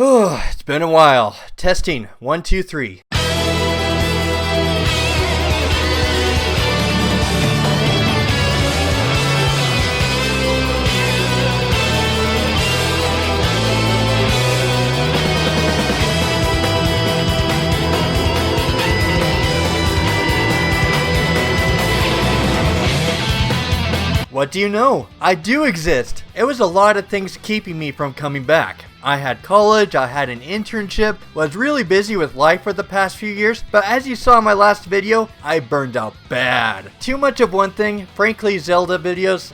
It's been a while. Testing. 1, 2, 3. What do you know? I do exist. It was a lot of things keeping me from coming back. I had college, I had an internship, was really busy with life for the past few years, but as you saw in my last video, I burned out bad. Too much of one thing, frankly Zelda videos,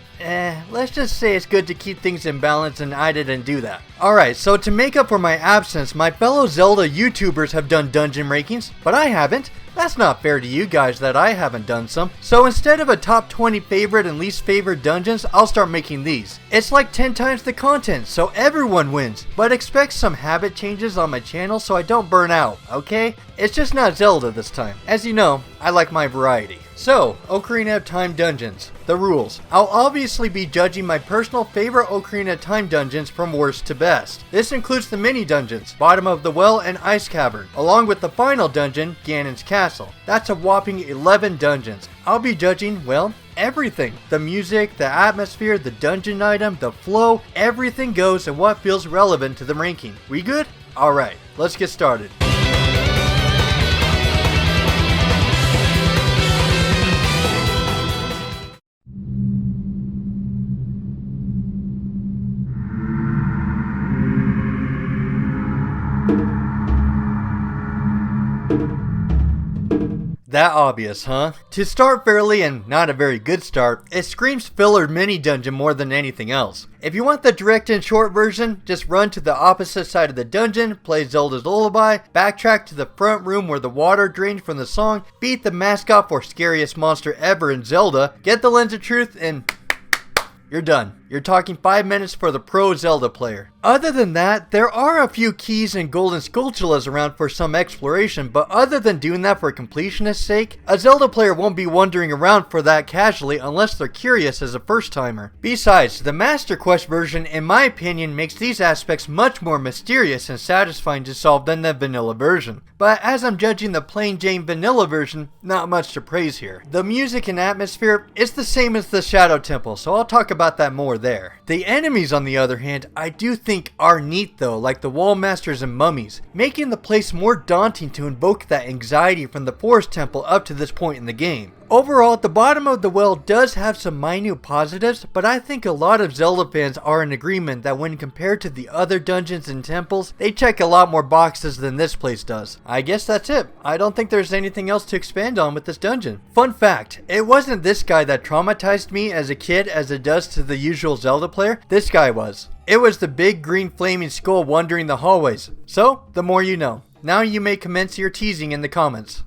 let's just say it's good to keep things in balance and I didn't do that. Alright, so to make up for my absence, my fellow Zelda YouTubers have done dungeon rankings, but I haven't. That's not fair to you guys that I haven't done some. So instead of a top 20 favorite and least favorite dungeons, I'll start making these. It's like 10 times the content, so everyone wins. But expect some habit changes on my channel so I don't burn out, okay? It's just not Zelda this time. As you know, I like my variety. So, Ocarina of Time dungeons. The rules. I'll obviously be judging my personal favorite Ocarina of Time dungeons from worst to best. This includes the mini dungeons, Bottom of the Well and Ice Cavern, along with the final dungeon, Ganon's Castle. That's a whopping 11 dungeons. I'll be judging, well, everything. The music, the atmosphere, the dungeon item, the flow, everything goes and what feels relevant to the ranking. We good? Alright, let's get started. That obvious, huh? To start fairly and not a very good start, it screams filler mini dungeon more than anything else. If you want the direct and short version, just run to the opposite side of the dungeon, play Zelda's Lullaby, backtrack to the front room where the water drains from the song, beat the mascot for scariest monster ever in Zelda, get the Lens of Truth, and you're done. You're talking 5 minutes for the pro Zelda player. Other than that, there are a few keys and golden skulltulas around for some exploration, but other than doing that for completionist's sake, a Zelda player won't be wandering around for that casually unless they're curious as a first timer. Besides, the Master Quest version in my opinion makes these aspects much more mysterious and satisfying to solve than the vanilla version. But as I'm judging the plain Jane vanilla version, not much to praise here. The music and atmosphere is the same as the Shadow Temple, so I'll talk about that more there. The enemies on the other hand, I do think are neat though, like the wall masters and mummies, making the place more daunting to invoke that anxiety from the Forest Temple up to this point in the game. Overall, the Bottom of the Well does have some minute positives, but I think a lot of Zelda fans are in agreement that when compared to the other dungeons and temples, they check a lot more boxes than this place does. I guess that's it. I don't think there's anything else to expand on with this dungeon. Fun fact, it wasn't this guy that traumatized me as a kid as it does to the usual Zelda player, this guy was. It was the big green flaming skull wandering the hallways. So, the more you know. Now you may commence your teasing in the comments.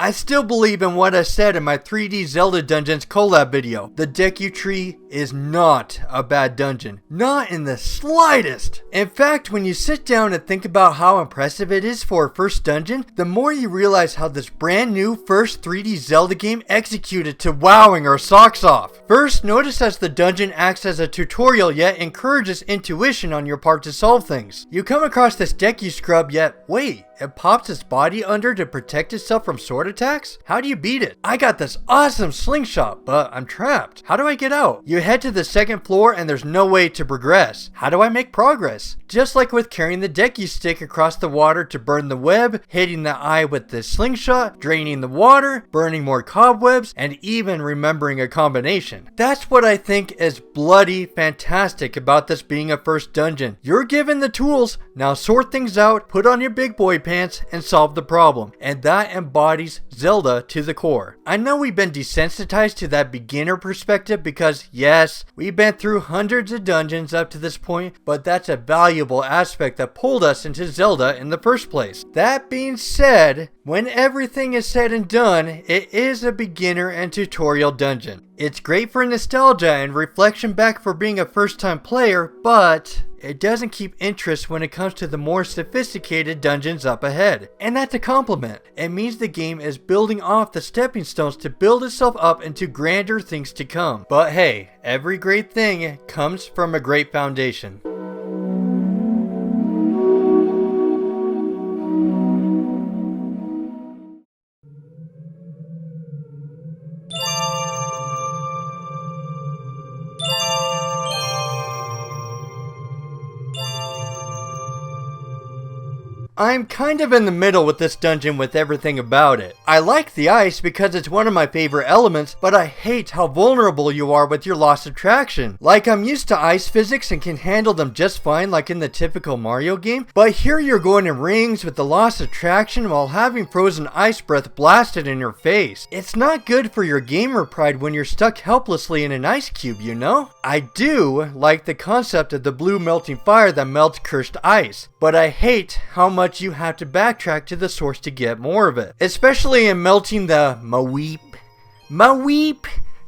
I still believe in what I said in my 3D Zelda Dungeons collab video. The Deku tree is not a bad dungeon. Not in the slightest. In fact, when you sit down and think about how impressive it is for a first dungeon, the more you realize how this brand new first 3D Zelda game executed to wowing our socks off. First, notice as the dungeon acts as a tutorial yet encourages intuition on your part to solve things. You come across this Deku scrub yet, wait, it pops its body under to protect itself from sword attacks? How do you beat it? I got this awesome slingshot, but I'm trapped. How do I get out? You head to the second floor and there's no way to progress. How do I make progress? Just like with carrying the Deku stick across the water to burn the web, hitting the eye with the slingshot, draining the water, burning more cobwebs, and even remembering a combination. That's what I think is bloody fantastic about this being a first dungeon. You're given the tools, now sort things out, put on your big boy pants, and solve the problem. And that embodies Zelda to the core. I know we've been desensitized to that beginner perspective because yes, we've been through hundreds of dungeons up to this point, but that's a valuable aspect that pulled us into Zelda in the first place. That being said, When everything is said and done, it is a beginner and tutorial dungeon. It's great for nostalgia and reflection back for being a first-time player, but it doesn't keep interest when it comes to the more sophisticated dungeons up ahead. And that's a compliment. It means the game is building off the stepping stones to build itself up into grander things to come. But hey, every great thing comes from a great foundation. I'm kind of in the middle with this dungeon with everything about it. I like the ice because it's one of my favorite elements, but I hate how vulnerable you are with your loss of traction. Like, I'm used to ice physics and can handle them just fine like in the typical Mario game, but here you're going in rings with the loss of traction while having frozen ice breath blasted in your face. It's not good for your gamer pride when you're stuck helplessly in an ice cube, you know? I do like the concept of the blue melting fire that melts cursed ice, but I hate how much you have to backtrack to the source to get more of it. Especially in melting the Maweep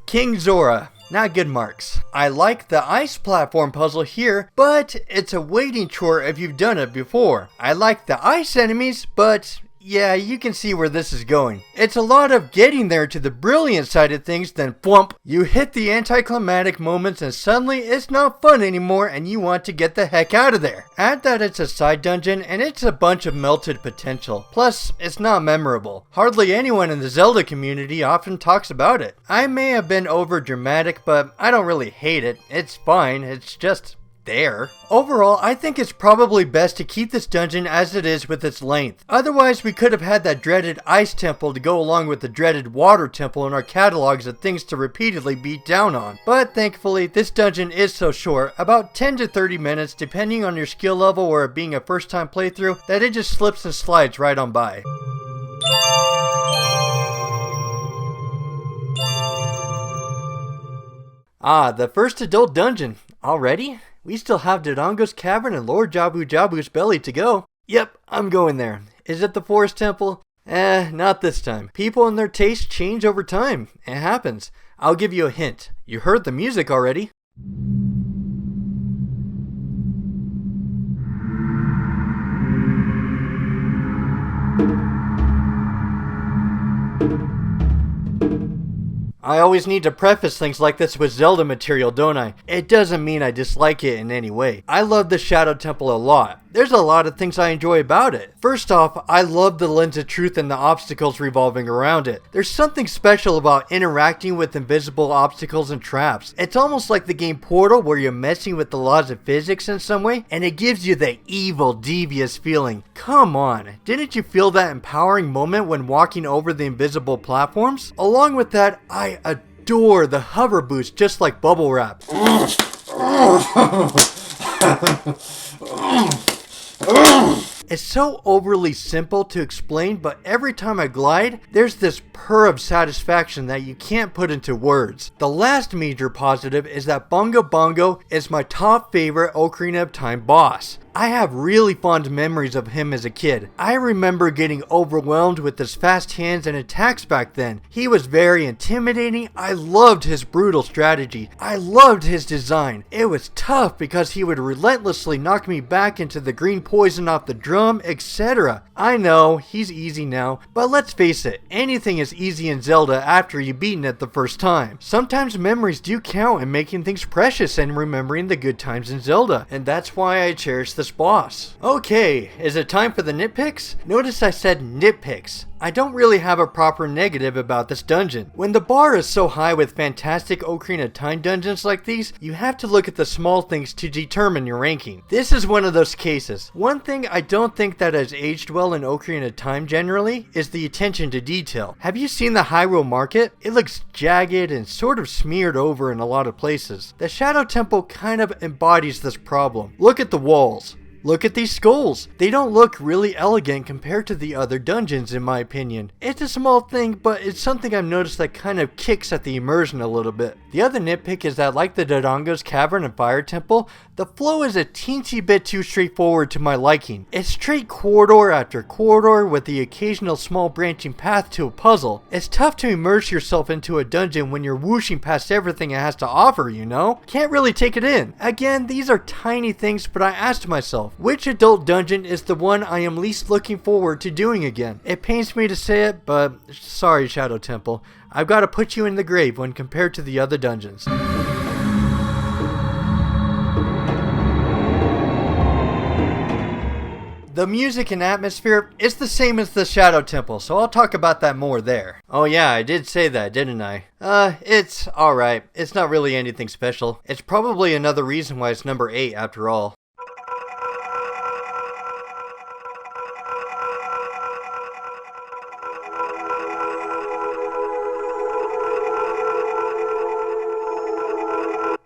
King Zora. Not good marks. I like the ice platform puzzle here, but it's a waiting chore if you've done it before. I like the ice enemies, but yeah, you can see where this is going. It's a lot of getting there to the brilliant side of things, then flump, you hit the anticlimactic moments and suddenly it's not fun anymore and you want to get the heck out of there. Add that it's a side dungeon and it's a bunch of melted potential. Plus, it's not memorable. Hardly anyone in the Zelda community often talks about it. I may have been over dramatic, but I don't really hate it. It's fine, it's just there. Overall, I think it's probably best to keep this dungeon as it is with its length. Otherwise, we could have had that dreaded ice temple to go along with the dreaded water temple in our catalogs of things to repeatedly beat down on. But thankfully, this dungeon is so short, about 10 to 30 minutes depending on your skill level or it being a first time playthrough, that it just slips and slides right on by. Ah, the first adult dungeon. Already? We still have Dodongo's Cavern and Lord Jabu-Jabu's belly to go. Yep, I'm going there. Is it the Forest Temple? Not this time. People and their tastes change over time. It happens. I'll give you a hint. You heard the music already. I always need to preface things like this with Zelda material, don't I? It doesn't mean I dislike it in any way. I love the Shadow Temple a lot. There's a lot of things I enjoy about it. First off, I love the lens of truth and the obstacles revolving around it. There's something special about interacting with invisible obstacles and traps. It's almost like the game Portal where you're messing with the laws of physics in some way, and it gives you the evil, devious feeling. Come on, didn't you feel that empowering moment when walking over the invisible platforms? Along with that, I adore the hover boost just like bubble wrap. It's so overly simple to explain, but every time I glide, there's this purr of satisfaction that you can't put into words. The last major positive is that Bongo Bongo is my top favorite Ocarina of Time boss. I have really fond memories of him as a kid. I remember getting overwhelmed with his fast hands and attacks back then. He was very intimidating. I loved his brutal strategy. I loved his design. It was tough because he would relentlessly knock me back into the green poison off the drum, etc. I know, he's easy now, but let's face it, anything is easy in Zelda after you've beaten it the first time. Sometimes memories do count in making things precious and remembering the good times in Zelda, and that's why I cherish this boss. Okay, is it time for the nitpicks? Notice I said nitpicks. I don't really have a proper negative about this dungeon. When the bar is so high with fantastic Ocarina of Time dungeons like these, you have to look at the small things to determine your ranking. This is one of those cases. One thing I don't think that has aged well in Ocarina of Time generally is the attention to detail. Have you seen the Hyrule Market? It looks jagged and sort of smeared over in a lot of places. The Shadow Temple kind of embodies this problem. Look at the walls. Look at these skulls. They don't look really elegant compared to the other dungeons in my opinion. It's a small thing, but it's something I've noticed that kind of kicks at the immersion a little bit. The other nitpick is that like the Dodongo's Cavern and Fire Temple, the flow is a teensy bit too straightforward to my liking. It's straight corridor after corridor with the occasional small branching path to a puzzle. It's tough to immerse yourself into a dungeon when you're whooshing past everything it has to offer, you know? Can't really take it in. Again, these are tiny things, but I asked myself, which adult dungeon is the one I am least looking forward to doing again? It pains me to say it, but sorry Shadow Temple. I've got to put you in the grave when compared to the other dungeons. The music and atmosphere is the same as the Shadow Temple, so I'll talk about that more there. Oh yeah, I did say that, didn't I? It's alright. It's not really anything special. It's probably another reason why it's number 8 after all.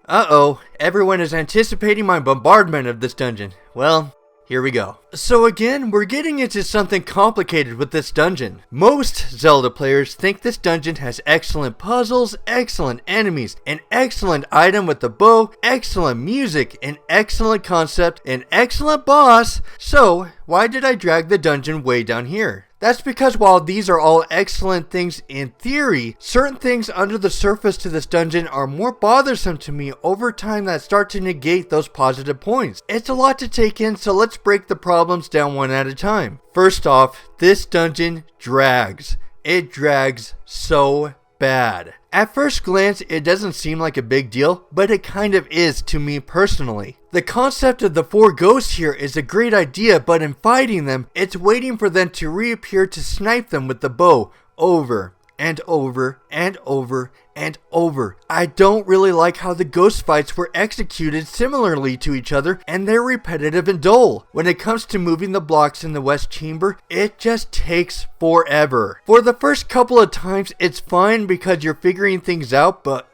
Uh-oh, everyone is anticipating my bombardment of this dungeon. Well, here we go. So again, we're getting into something complicated with this dungeon. Most Zelda players think this dungeon has excellent puzzles, excellent enemies, an excellent item with the bow, excellent music, an excellent concept, an excellent boss. So, why did I drag the dungeon way down here? That's because while these are all excellent things in theory, certain things under the surface to this dungeon are more bothersome to me over time that start to negate those positive points. It's a lot to take in, so let's break the problems down one at a time. First off, this dungeon drags. It drags so bad. At first glance, it doesn't seem like a big deal, but it kind of is to me personally. The concept of the 4 ghosts here is a great idea, but in fighting them, it's waiting for them to reappear to snipe them with the bow over and over and over and over. I don't really like how the ghost fights were executed similarly to each other, and they're repetitive and dull. When it comes to moving the blocks in the west chamber, it just takes forever. For the first couple of times, it's fine because you're figuring things out, but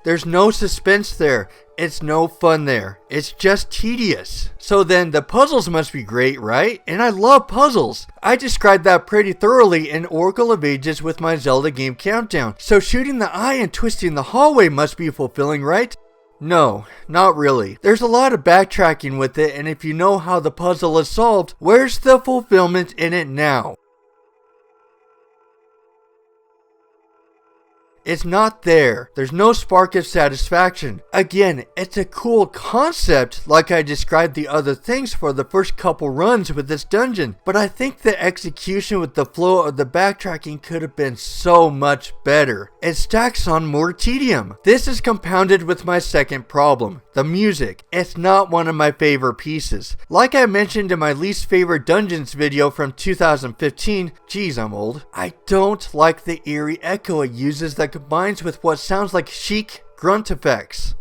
there's no suspense there. It's no fun there. It's just tedious. So then the puzzles must be great, right? And I love puzzles. I described that pretty thoroughly in Oracle of Ages with my Zelda game countdown. So shooting the eye and twisting the hallway must be fulfilling, right? No, not really. There's a lot of backtracking with it, and if you know how the puzzle is solved, where's the fulfillment in it now? It's not there. There's no spark of satisfaction. Again, it's a cool concept like I described the other things for the first couple runs with this dungeon, but I think the execution with the flow of the backtracking could have been so much better. It stacks on more tedium. This is compounded with my second problem, the music. It's not one of my favorite pieces. Like I mentioned in my least favorite dungeons video from 2015, geez, I'm old, I don't like the eerie echo it uses that combines with what sounds like chic grunt effects.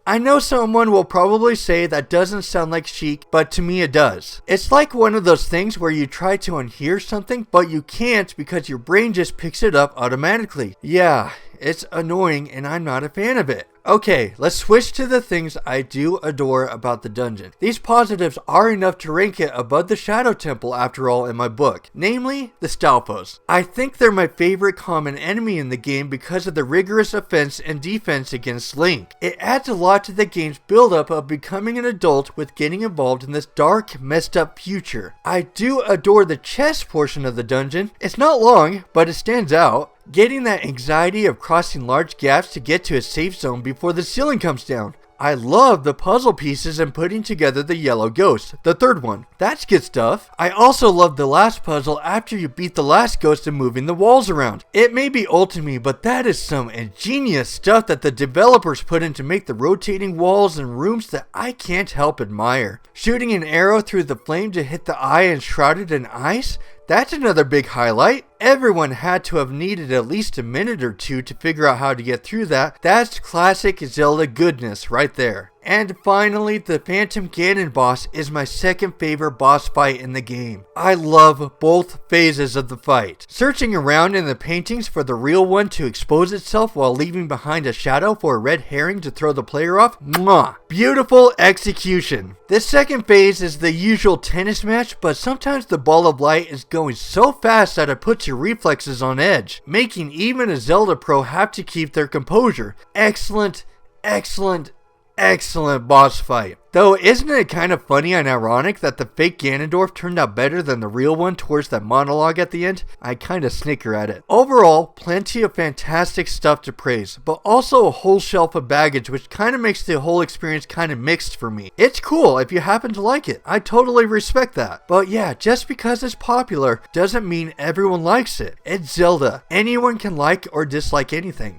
I know someone will probably say that doesn't sound like chic, but to me it does. It's like one of those things where you try to unhear something, but you can't because your brain just picks it up automatically. Yeah, it's annoying and I'm not a fan of it. Okay, let's switch to the things I do adore about the dungeon. These positives are enough to rank it above the Shadow Temple after all in my book, namely the Stalfos. I think they're my favorite common enemy in the game because of the rigorous offense and defense against Link. It adds a lot to the game's build-up of becoming an adult with getting involved in this dark, messed up future. I do adore the chest portion of the dungeon. It's not long, but it stands out. Getting that anxiety of crossing large gaps to get to a safe zone before the ceiling comes down. I love the puzzle pieces and putting together the yellow ghost, the third one. That's good stuff. I also love the last puzzle after you beat the last ghost and moving the walls around. It may be old to me, but that is some ingenious stuff that the developers put in to make the rotating walls and rooms that I can't help admire. Shooting an arrow through the flame to hit the eye enshrouded in ice? That's another big highlight. Everyone had to have needed at least a minute or two to figure out how to get through that. That's classic Zelda goodness right there. And finally, the Phantom Ganon boss is my second favorite boss fight in the game. I love both phases of the fight. Searching around in the paintings for the real one to expose itself while leaving behind a shadow for a red herring to throw the player off. Mwah! Beautiful execution. This second phase is the usual tennis match, but sometimes the ball of light is going so fast that it puts your reflexes on edge, making even a Zelda pro have to keep their composure. Excellent, excellent, excellent boss fight. Though, isn't it kind of funny and ironic that the fake Ganondorf turned out better than the real one towards that monologue at the end? I kind of snicker at it. Overall, plenty of fantastic stuff to praise, but also a whole shelf of baggage which kind of makes the whole experience kind of mixed for me. It's cool if you happen to like it. I totally respect that. But yeah, just because it's popular doesn't mean everyone likes it. It's Zelda. Anyone can like or dislike anything.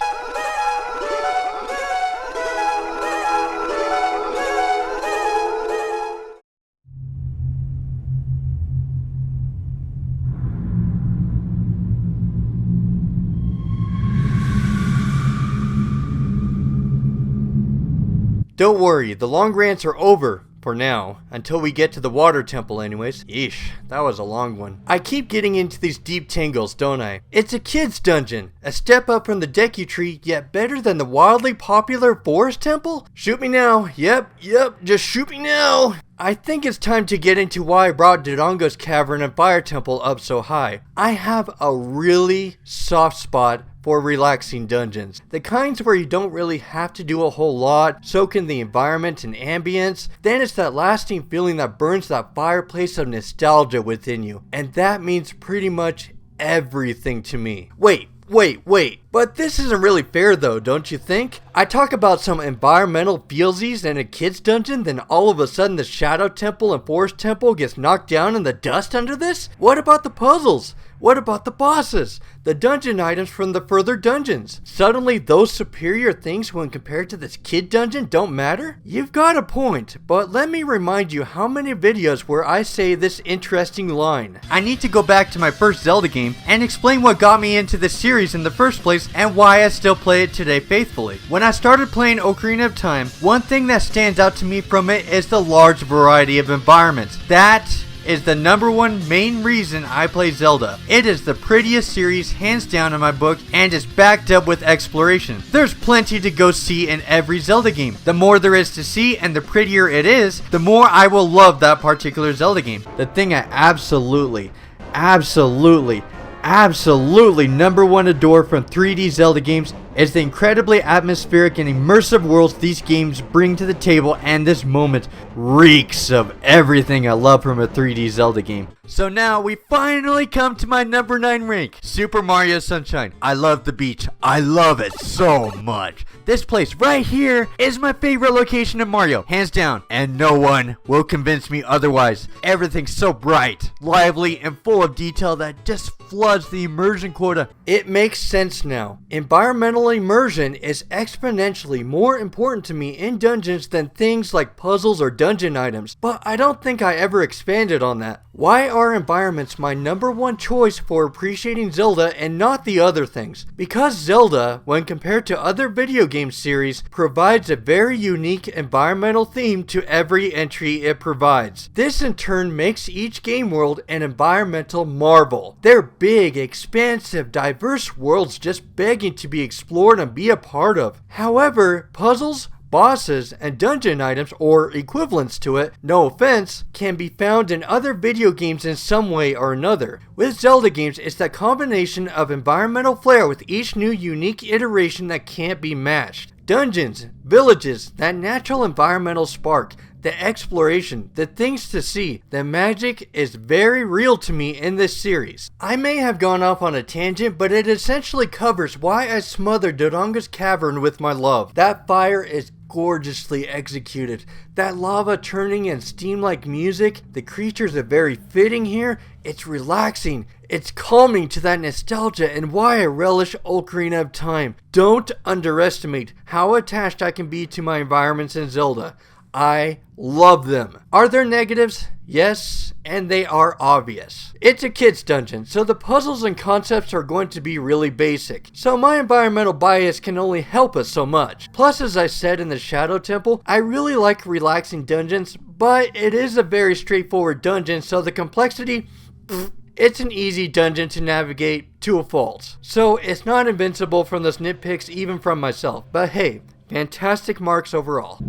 Don't worry, the long rants are over for now, until we get to the water temple anyways. Yeesh, that was a long one. I keep getting into these deep tangles, don't I? It's a kid's dungeon, a step up from the Deku tree, yet better than the wildly popular forest temple? Shoot me now, yep, just shoot me now! I think it's time to get into why I brought Dodongo's Cavern and Fire Temple up so high. I have a really soft spot for relaxing dungeons. The kinds where you don't really have to do a whole lot, soak in the environment and ambience. Then it's that lasting feeling that burns that fireplace of nostalgia within you. And that means pretty much everything to me. Wait. But this isn't really fair though, don't you think? I talk about some environmental feelsies in a kid's dungeon, then all of a sudden the Shadow Temple and Forest Temple gets knocked down in the dust under this? What about the puzzles? What about the bosses? The dungeon items from the further dungeons? Suddenly those superior things when compared to this kid dungeon don't matter? You've got a point, but let me remind you how many videos where I say this interesting line. I need to go back to my first Zelda game and explain what got me into this series in the first place and why I still play it today faithfully. When I started playing Ocarina of Time, one thing that stands out to me from it is the large variety of environments. That is the number one main reason I play Zelda. It is the prettiest series hands down in my book and is backed up with exploration. There's plenty to go see in every Zelda game. The more there is to see and the prettier it is, the more I will love that particular Zelda game. The thing I absolutely number one adore from 3D Zelda games is the incredibly atmospheric and immersive worlds these games bring to the table, and this moment reeks of everything I love from a 3D Zelda game. So now we finally come to my number 9 rank, Super Mario Sunshine. I love the beach. I love it so much. This place right here is my favorite location in Mario, hands down, and no one will convince me otherwise. Everything's so bright, lively, and full of detail that just floods the immersion quota. It makes sense now. Environmental immersion is exponentially more important to me in dungeons than things like puzzles or dungeon items, but I don't think I ever expanded on that. Why are environments my number one choice for appreciating Zelda and not the other things? Because Zelda, when compared to other video game series, provides a very unique environmental theme to every entry it provides. This in turn makes each game world an environmental marvel. They're big, expansive, diverse worlds just begging to be explored and be a part of. However, puzzles, bosses, and dungeon items, or equivalents to it, no offense, can be found in other video games in some way or another. With Zelda games, it's that combination of environmental flair with each new unique iteration that can't be matched. Dungeons, villages, that natural environmental spark, the exploration, the things to see, the magic is very real to me in this series. I may have gone off on a tangent, but it essentially covers why I smothered Dodongo's Cavern with my love. That fire is gorgeously executed. That lava turning and steam-like music, the creatures are very fitting here. It's relaxing. It's calming to that nostalgia and why I relish Ocarina of Time. Don't underestimate how attached I can be to my environments in Zelda. I love them. Are there negatives? Yes, and they are obvious. It's a kid's dungeon, so the puzzles and concepts are going to be really basic. So my environmental bias can only help us so much. Plus, as I said in the Shadow Temple, I really like relaxing dungeons, but it is a very straightforward dungeon, so the complexity, it's an easy dungeon to navigate to a fault. So it's not invincible from those nitpicks even from myself. But hey, fantastic marks overall.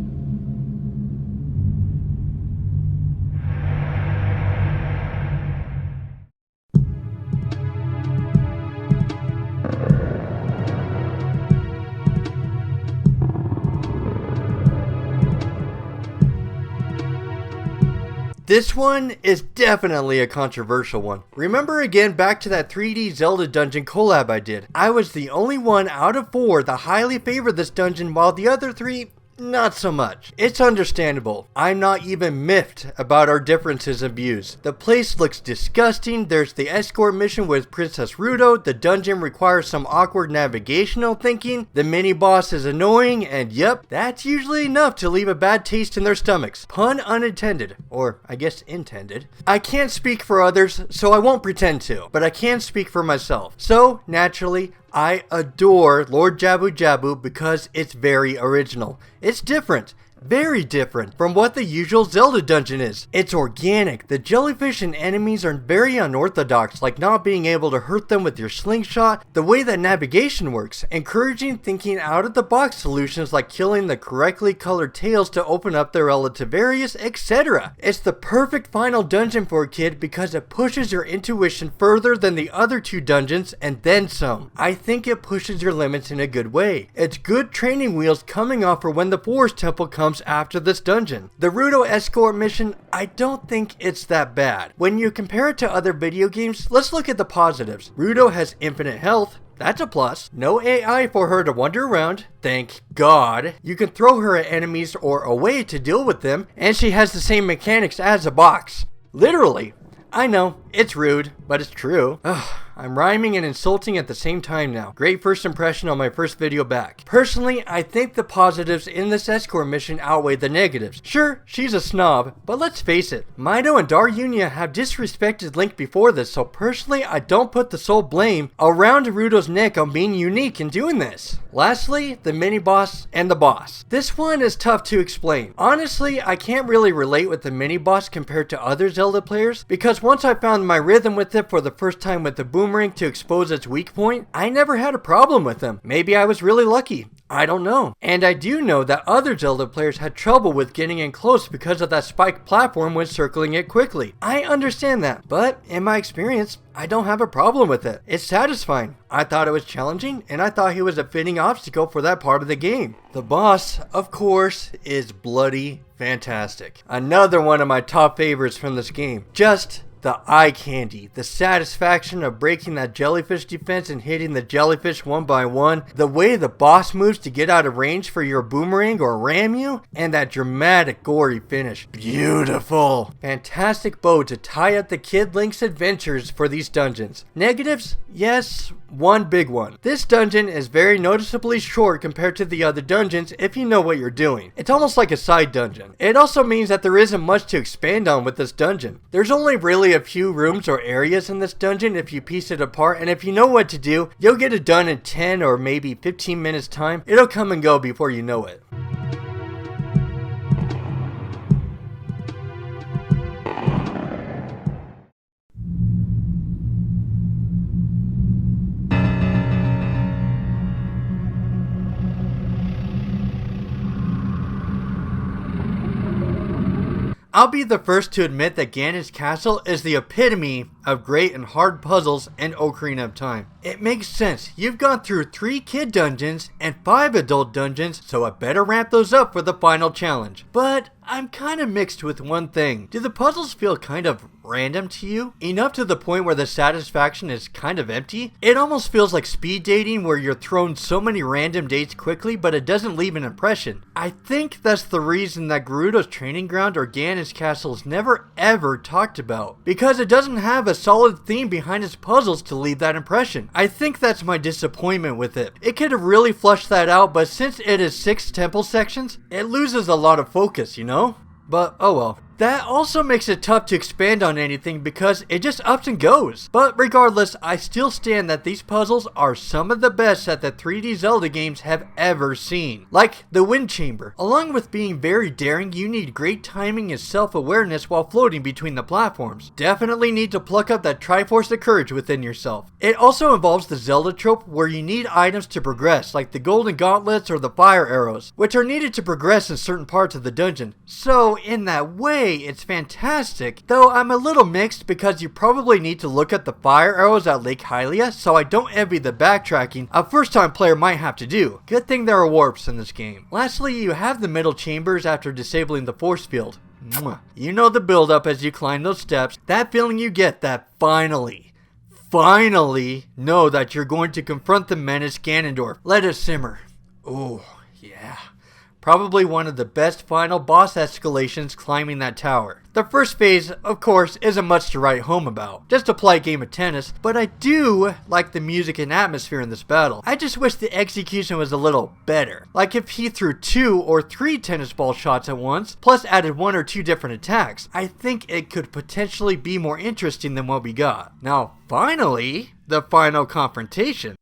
This one is definitely a controversial one. Remember again back to that 3D Zelda dungeon collab I did. I was the only one out of 4 that highly favored this dungeon while the other 3 not so much. It's understandable. I'm not even miffed about our differences in views. The place looks disgusting. There's the escort mission with Princess Ruto. The dungeon requires some awkward navigational thinking. The mini boss is annoying, and yep, that's usually enough to leave a bad taste in their stomachs. Pun unintended, or I guess intended. I can't speak for others, so I won't pretend to, but I can speak for myself. So, naturally, I adore Lord Jabu-Jabu because it's very original. It's different. Very different from what the usual Zelda dungeon is. It's organic. The jellyfish and enemies are very unorthodox, like not being able to hurt them with your slingshot, the way that navigation works, encouraging thinking out of the box solutions like killing the correctly colored tails to open up their relative areas, etc. It's the perfect final dungeon for a kid because it pushes your intuition further than the other 2 dungeons and then some. I think it pushes your limits in a good way. It's good training wheels coming off for when the Forest Temple comes after this dungeon. The Ruto escort mission, I don't think it's that bad. When you compare it to other video games, let's look at the positives. Ruto has infinite health. That's a plus. No AI for her to wander around. Thank God. You can throw her at enemies or away to deal with them, and she has the same mechanics as a box. Literally. I know, it's rude, but it's true. Ugh, I'm rhyming and insulting at the same time now. Great first impression on my first video back. Personally, I think the positives in this escort mission outweigh the negatives. Sure, she's a snob, but let's face it, Mido and Darunia have disrespected Link before this, so personally, I don't put the sole blame around Ruto's neck on being unique in doing this. Lastly, the mini-boss and the boss. This one is tough to explain. Honestly, I can't really relate with the mini-boss compared to other Zelda players, because once I found my rhythm with it for the first time with the boomerang to expose its weak point, I never had a problem with him. Maybe I was really lucky. I don't know. And I do know that other Zelda players had trouble with getting in close because of that spiked platform when circling it quickly. I understand that, but in my experience, I don't have a problem with it. It's satisfying. I thought it was challenging, and I thought he was a fitting obstacle for that part of the game. The boss, of course, is bloody fantastic. Another one of my top favorites from this game. Just the eye candy, the satisfaction of breaking that jellyfish defense and hitting the jellyfish one by one, the way the boss moves to get out of range for your boomerang or ram you, and that dramatic gory finish. Beautiful. Fantastic bow to tie up the Kid Link's adventures for these dungeons. Negatives? Yes, one big one. This dungeon is very noticeably short compared to the other dungeons if you know what you're doing. It's almost like a side dungeon. It also means that there isn't much to expand on with this dungeon. There's only really a few rooms or areas in this dungeon if you piece it apart, and if you know what to do, you'll get it done in 10 or maybe 15 minutes time. It'll come and go before you know it. I'll be the first to admit that Ganon's castle is the epitome of great and hard puzzles in Ocarina of Time. It makes sense. You've gone through 3 kid dungeons and 5 adult dungeons, so I better ramp those up for the final challenge. But I'm kind of mixed with one thing. Do the puzzles feel kind of random to you? Enough to the point where the satisfaction is kind of empty? It almost feels like speed dating where you're thrown so many random dates quickly but it doesn't leave an impression. I think that's the reason that Gerudo's training ground or Ganon's castle is never ever talked about. Because it doesn't have a solid theme behind its puzzles to leave that impression. I think that's my disappointment with it. It could have really flushed that out, but since it is 6 temple sections, it loses a lot of focus, you know? But oh well. that also makes it tough to expand on anything because it just ups and goes. But regardless, I still stand that these puzzles are some of the best that the 3D Zelda games have ever seen. Like the Wind Chamber. Along with being very daring, you need great timing and self-awareness while floating between the platforms. Definitely need to pluck up that Triforce of Courage within yourself. It also involves the Zelda trope where you need items to progress, like the golden gauntlets or the fire arrows, which are needed to progress in certain parts of the dungeon. So in that way, it's fantastic, though I'm a little mixed because you probably need to look at the fire arrows at Lake Hylia, so I don't envy the backtracking a first time player might have to do. Good thing there are warps in this game. Lastly, you have the middle chambers after disabling the force field. You know the build up as you climb those steps, that feeling you get that finally know that you're going to confront the menace Ganondorf. Let it simmer. Oh, yeah. Probably one of the best final boss escalations climbing that tower. The first phase, of course, isn't much to write home about. Just a polite game of tennis, but I do like the music and atmosphere in this battle. I just wish the execution was a little better. Like if he threw 2 or 3 tennis ball shots at once, plus added 1 or 2 different attacks. I think it could potentially be more interesting than what we got. Now, finally, the final confrontation.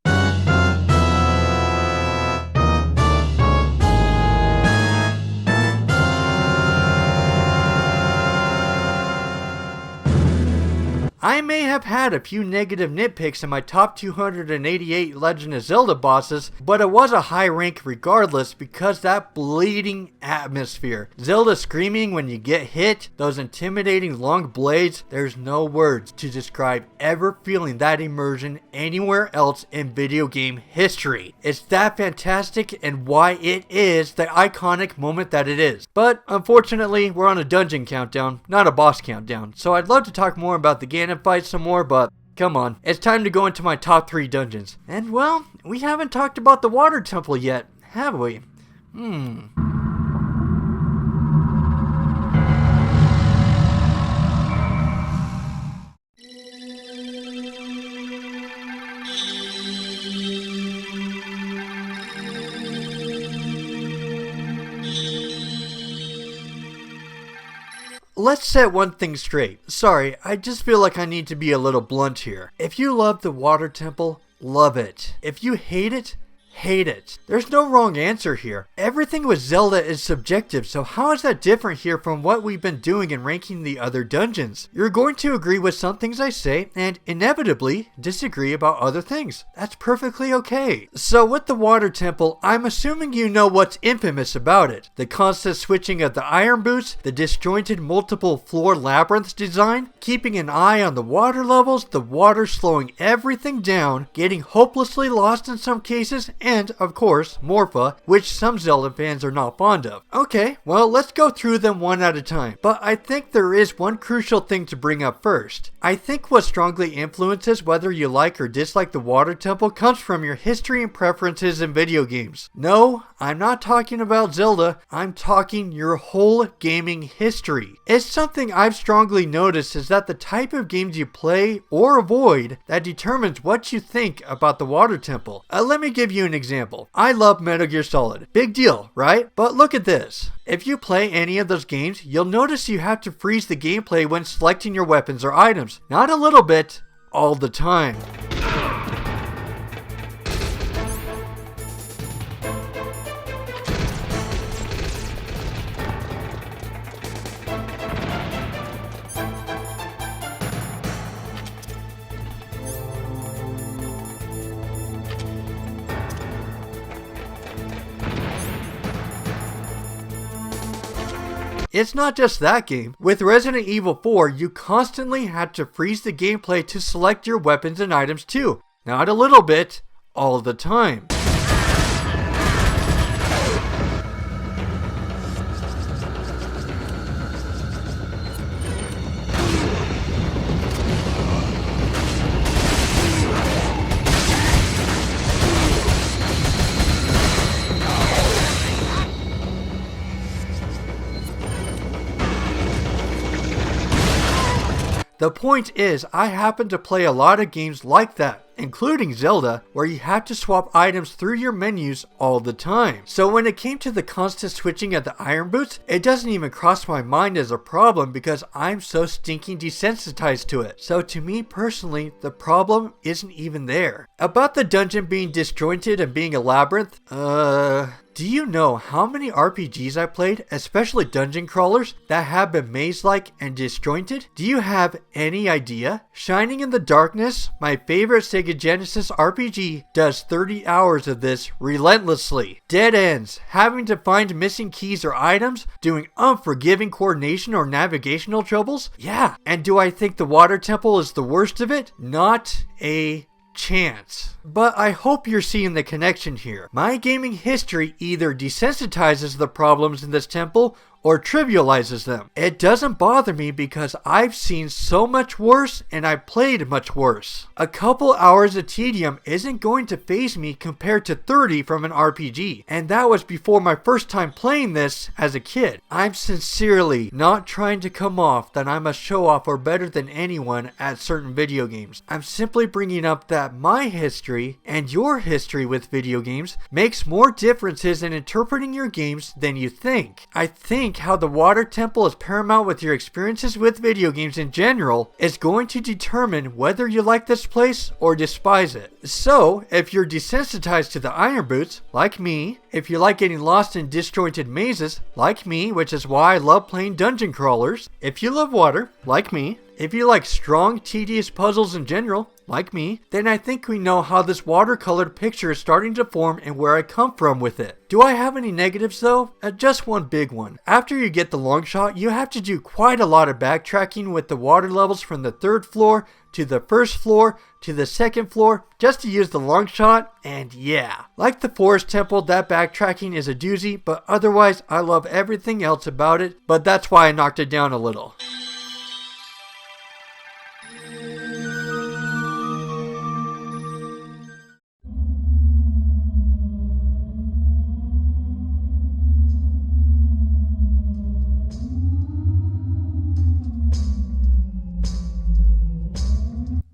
I may have had a few negative nitpicks in my top 288 Legend of Zelda bosses, but it was a high rank regardless because that bleeding atmosphere. Zelda screaming when you get hit, those intimidating long blades, there's no words to describe ever feeling that immersion anywhere else in video game history. It's that fantastic and why it is the iconic moment that it is. But unfortunately, we're on a dungeon countdown, not a boss countdown, so I'd love to talk more about the Ganon fight some more, but come on, it's time to go into my top 3 dungeons. And well, we haven't talked about the water temple yet, have we? Let's set one thing straight. Sorry, I just feel like I need to be a little blunt here. If you love the water temple, love it. If you hate it, hate it. There's no wrong answer here. Everything with Zelda is subjective, so how is that different here from what we've been doing in ranking the other dungeons? You're going to agree with some things I say, and inevitably disagree about other things. That's perfectly okay. So with the water temple, I'm assuming you know what's infamous about it. The constant switching of the iron boots, the disjointed multiple floor labyrinth design, keeping an eye on the water levels, the water slowing everything down, getting hopelessly lost in some cases, and, of course, Morpha, which some Zelda fans are not fond of. Okay, well, let's go through them one at a time. But I think there is one crucial thing to bring up first. I think what strongly influences whether you like or dislike the water temple comes from your history and preferences in video games. No, I'm not talking about Zelda, I'm talking your whole gaming history. It's something I've strongly noticed is that the type of games you play or avoid that determines what you think about the water temple. Let me give you an example. I love Metal Gear Solid. Big deal, right? But look at this. If you play any of those games, you'll notice you have to freeze the gameplay when selecting your weapons or items. Not a little bit, all the time. It's not just that game. With Resident Evil 4, you constantly had to freeze the gameplay to select your weapons and items too. Not a little bit, all the time. The point is, I happen to play a lot of games like that, including Zelda, where you have to swap items through your menus all the time. So when it came to the constant switching of the iron boots, it doesn't even cross my mind as a problem because I'm so stinking desensitized to it. So to me personally, the problem isn't even there. About the dungeon being disjointed and being a labyrinth, do you know how many RPGs I played, especially dungeon crawlers, that have been maze-like and disjointed? Do you have any idea? Shining in the Darkness, my favorite Sega Genesis RPG, does 30 hours of this relentlessly. Dead ends, having to find missing keys or items, doing unforgiving coordination or navigational troubles? Yeah. And do I think the Water Temple is the worst of it? Not a chance. But I hope you're seeing the connection here. My gaming history either desensitizes the problems in this temple or trivializes them. It doesn't bother me because I've seen so much worse and I played much worse. A couple hours of tedium isn't going to faze me compared to 30 from an RPG, and that was before my first time playing this as a kid. I'm sincerely not trying to come off that I'm a show-off or better than anyone at certain video games. I'm simply bringing up that my history and your history with video games makes more differences in interpreting your games than you think. I think how the Water Temple is paramount with your experiences with video games in general is going to determine whether you like this place or despise it. So, if you're desensitized to the iron boots, like me, if you like getting lost in disjointed mazes, like me, which is why I love playing dungeon crawlers, if you love water, like me, if you like strong, tedious puzzles in general, like me, then I think we know how this watercolored picture is starting to form and where I come from with it. Do I have any negatives though? Just one big one. After you get the long shot, you have to do quite a lot of backtracking with the water levels from the 3rd floor to the 1st floor to the 2nd floor just to use the long shot, and yeah. Like the Forest Temple, that backtracking is a doozy, but otherwise I love everything else about it, but that's why I knocked it down a little.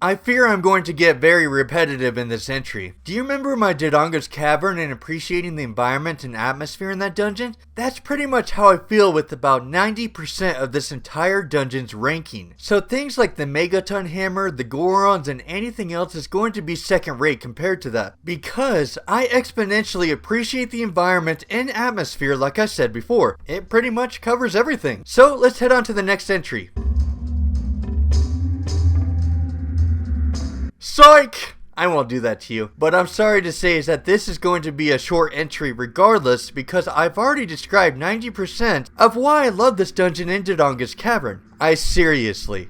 I fear I'm going to get very repetitive in this entry. Do you remember my Dodongo's Cavern and appreciating the environment and atmosphere in that dungeon? That's pretty much how I feel with about 90% of this entire dungeon's ranking. So things like the Megaton Hammer, the Gorons, and anything else is going to be second rate compared to that. Because I exponentially appreciate the environment and atmosphere like I said before. It pretty much covers everything. So let's head on to the next entry. Psych! I won't do that to you, but I'm sorry to say is that this is going to be a short entry regardless because I've already described 90% of why I love this dungeon in Dodongo's Cavern. I seriously,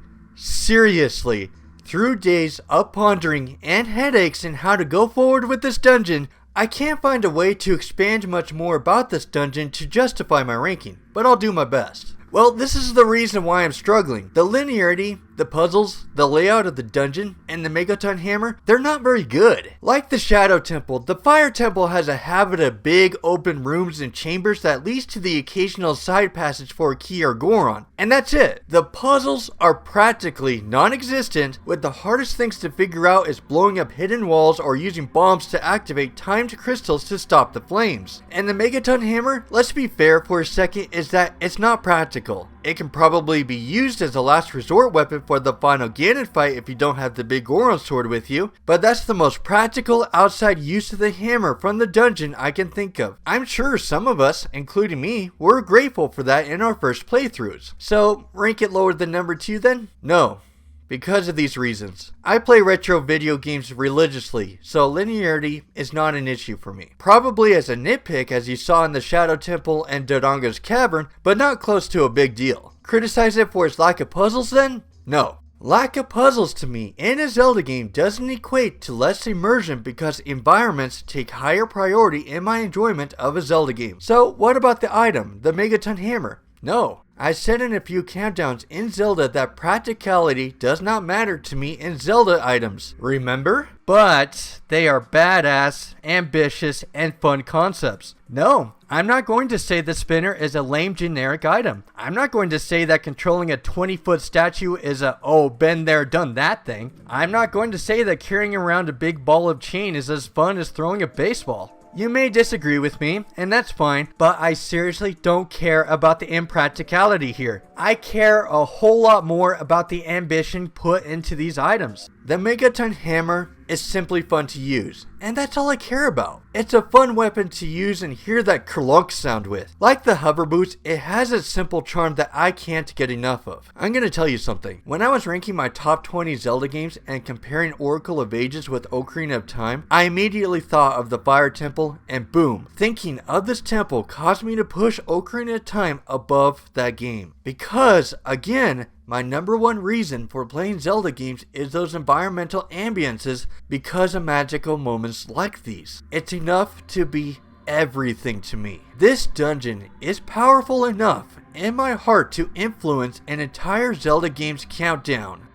through days of pondering and headaches in how to go forward with this dungeon, I can't find a way to expand much more about this dungeon to justify my ranking, but I'll do my best. Well, this is the reason why I'm struggling. The linearity, the puzzles, the layout of the dungeon, and the Megaton Hammer, they're not very good. Like the Shadow Temple, the Fire Temple has a habit of big open rooms and chambers that leads to the occasional side passage for a key or Goron. And that's it. The puzzles are practically non-existent, with the hardest things to figure out is blowing up hidden walls or using bombs to activate timed crystals to stop the flames. And the Megaton Hammer, let's be fair for a second, is that it's not practical. It can probably be used as a last resort weapon for the final Ganon fight if you don't have the big Goron sword with you, but that's the most practical outside use of the hammer from the dungeon I can think of. I'm sure some of us, including me, were grateful for that in our first playthroughs. So, rank it lower than number 2 then? No. Because of these reasons. I play retro video games religiously, so linearity is not an issue for me. Probably as a nitpick as you saw in the Shadow Temple and Dodongo's Cavern, but not close to a big deal. Criticize it for its lack of puzzles then? No. Lack of puzzles to me in a Zelda game doesn't equate to less immersion because environments take higher priority in my enjoyment of a Zelda game. So what about the item, the Megaton Hammer? No. I said in a few countdowns in Zelda that practicality does not matter to me in Zelda items, remember? But they are badass, ambitious, and fun concepts. No, I'm not going to say the spinner is a lame generic item. I'm not going to say that controlling a 20-foot statue is a, oh, been there, done that thing. I'm not going to say that carrying around a big ball of chain is as fun as throwing a baseball. You may disagree with me, and that's fine, but I seriously don't care about the impracticality here. I care a whole lot more about the ambition put into these items. The Megaton Hammer is simply fun to use, and that's all I care about. It's a fun weapon to use and hear that kerlunk sound with. Like the hover boots, it has a simple charm that I can't get enough of. I'm gonna tell you something. When I was ranking my top 20 Zelda games and comparing Oracle of Ages with Ocarina of Time, I immediately thought of the Fire Temple, and boom, thinking of this temple caused me to push Ocarina of Time above that game. Because, again, my number one reason for playing Zelda games is those environmental ambiences because of magical moments like these. It's enough to be everything to me. This dungeon is powerful enough in my heart to influence an entire Zelda game's countdown.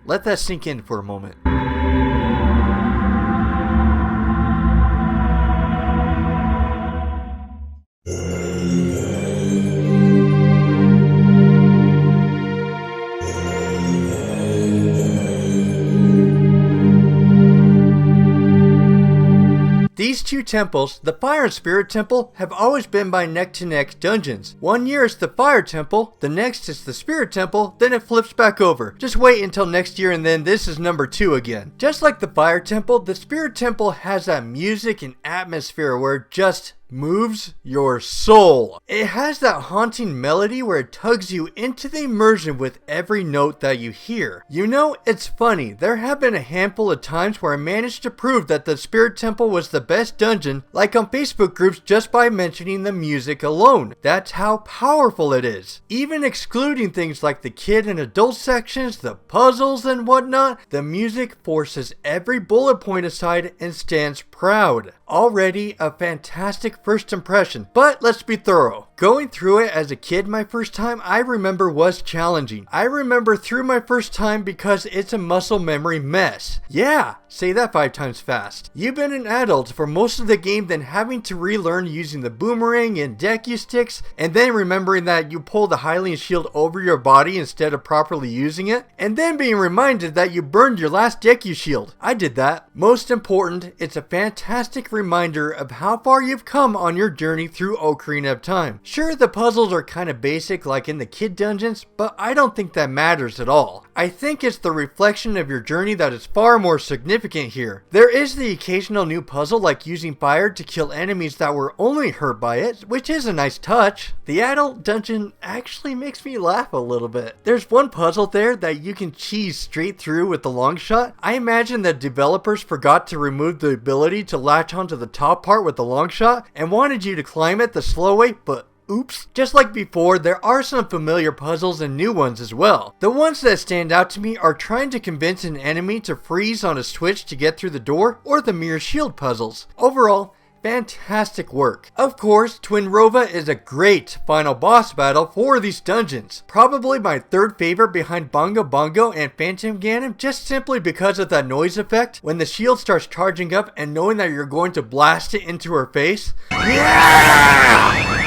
Let that sink in for a moment. These two temples, the Fire and Spirit Temple, have always been my neck-to-neck dungeons. One year it's the Fire Temple, the next it's the Spirit Temple, then it flips back over. Just wait until next year and then this is number 2 again. Just like the Fire Temple, the Spirit Temple has that music and atmosphere where it just moves your soul. It has that haunting melody where it tugs you into the immersion with every note that you hear. You know, it's funny, there have been a handful of times where I managed to prove that the Spirit Temple was the best dungeon, like on Facebook groups, just by mentioning the music alone. That's how powerful it is. Even excluding things like the kid and adult sections, the puzzles and whatnot, the music forces every bullet point aside and stands proud. Already a fantastic first impression, but let's be thorough. Going through it as a kid my first time, I remember was challenging. I remember through my first time because it's a muscle memory mess. Yeah, say that 5 times fast. You've been an adult for most of the game, then having to relearn using the boomerang and Deku sticks, and then remembering that you pull the Hylian shield over your body instead of properly using it, and then being reminded that you burned your last Deku shield. I did that. Most important, it's a fantastic reminder of how far you've come on your journey through Ocarina of Time. Sure, the puzzles are kind of basic like in the kid dungeons, but I don't think that matters at all. I think it's the reflection of your journey that is far more significant here. There is the occasional new puzzle like using fire to kill enemies that were only hurt by it, which is a nice touch. The adult dungeon actually makes me laugh a little bit. There's one puzzle there that you can cheese straight through with the long shot. I imagine that developers forgot to remove the ability to latch onto the top part with the long shot and wanted you to climb it the slow way, but oops. Just like before, there are some familiar puzzles and new ones as well. The ones that stand out to me are trying to convince an enemy to freeze on a switch to get through the door, or the mirror shield puzzles. Overall, fantastic work. Of course, Twinrova is a great final boss battle for these dungeons. Probably my third favorite behind Bongo Bongo and Phantom Ganon, just simply because of that noise effect when the shield starts charging up and knowing that you're going to blast it into her face. Yeah!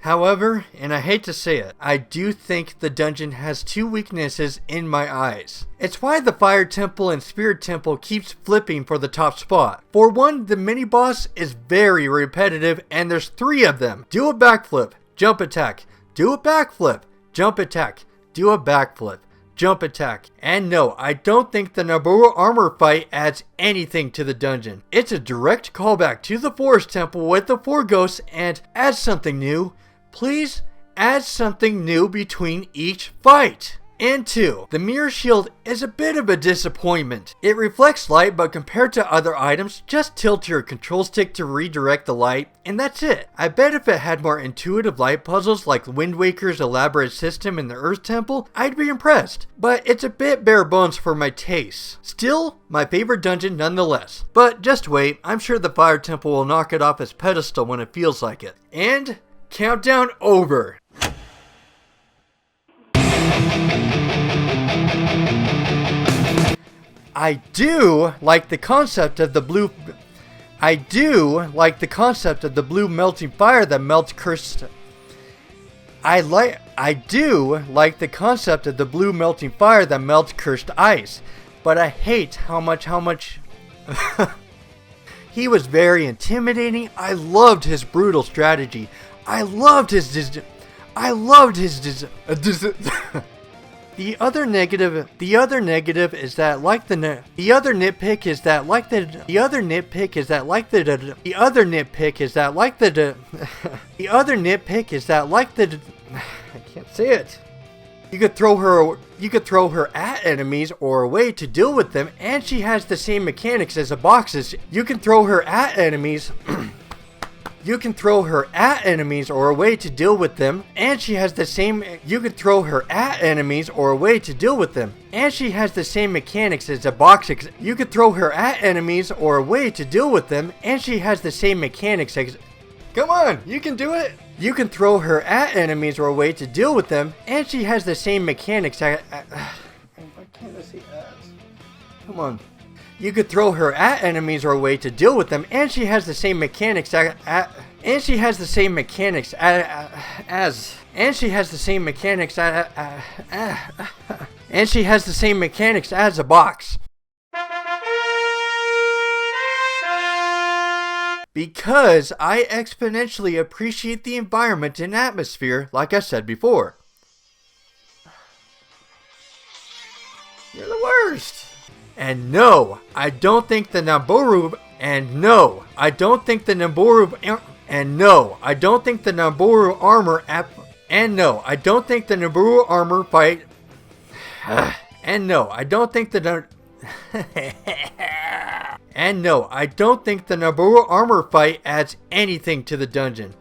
However, and I hate to say it, I do think the dungeon has 2 weaknesses in my eyes. It's why the Fire Temple and Spirit Temple keeps flipping for the top spot. For one, the mini boss is very repetitive and there's 3 of them. Do a backflip, jump attack, do a backflip, jump attack, do a backflip, jump attack. And no, I don't think the Naboo armor fight adds anything to the dungeon. It's a direct callback to the Forest Temple with the 4 ghosts and adds something new. Please add something new between each fight. And 2, the mirror shield is a bit of a disappointment. It reflects light, but compared to other items, just tilt your control stick to redirect the light, and that's it. I bet if it had more intuitive light puzzles like Wind Waker's elaborate system in the Earth Temple, I'd be impressed. But it's a bit bare bones for my taste. Still, my favorite dungeon nonetheless. But just wait, I'm sure the Fire Temple will knock it off its pedestal when it feels like it. And countdown over. I do like the concept of the blue melting fire that melts cursed. I do like the concept of the blue melting fire that melts cursed ice, but I hate how much he was very intimidating. I loved his brutal strategy. The other nitpick is that like the I can't say it. You could throw her at enemies or away to deal with them, and she has the same mechanics as a box. You can throw her at enemies or away to deal with them, and she has the same mechanics as a box. You could throw her at enemies or away to deal with them, and she has the same mechanics as. Come on, you can do it! You can throw her at enemies or away to deal with them, and she has the same mechanics. Why can't I say as? Come on. You could throw her at enemies or away to deal with them, and she has the same mechanics as a box. Because I exponentially appreciate the environment and atmosphere, like I said before. You're the worst. And no, I don't think the Naboru armor fight adds anything to the dungeon.